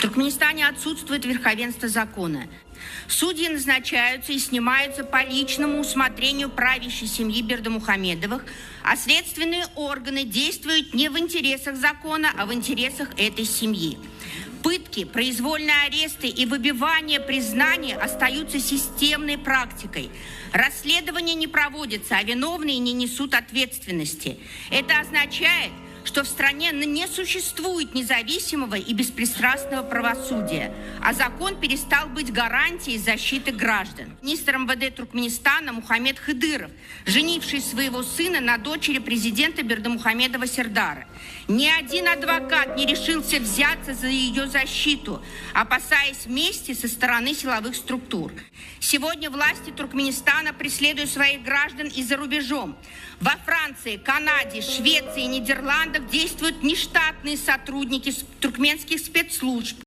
В Туркменистане отсутствует верховенство закона. Судьи назначаются и снимаются по личному усмотрению правящей семьи Бердымухамедовых, а следственные органы действуют не в интересах закона, а в интересах этой семьи. Пытки, произвольные аресты и выбивание признаний остаются системной практикой. Расследование не проводится, а виновные не несут ответственности. Это означает, что в стране не существует независимого и беспристрастного правосудия, а закон перестал быть гарантией защиты граждан. Министр МВД Туркменистана Мухаммед Хыдыров, женивший своего сына на дочери президента Бердымухамедова Сердара. Ни один адвокат не решился взяться за ее защиту, опасаясь мести со стороны силовых структур. Сегодня власти Туркменистана преследуют своих граждан и за рубежом. Во Франции, Канаде, Швеции и Нидерландах действуют нештатные сотрудники туркменских спецслужб.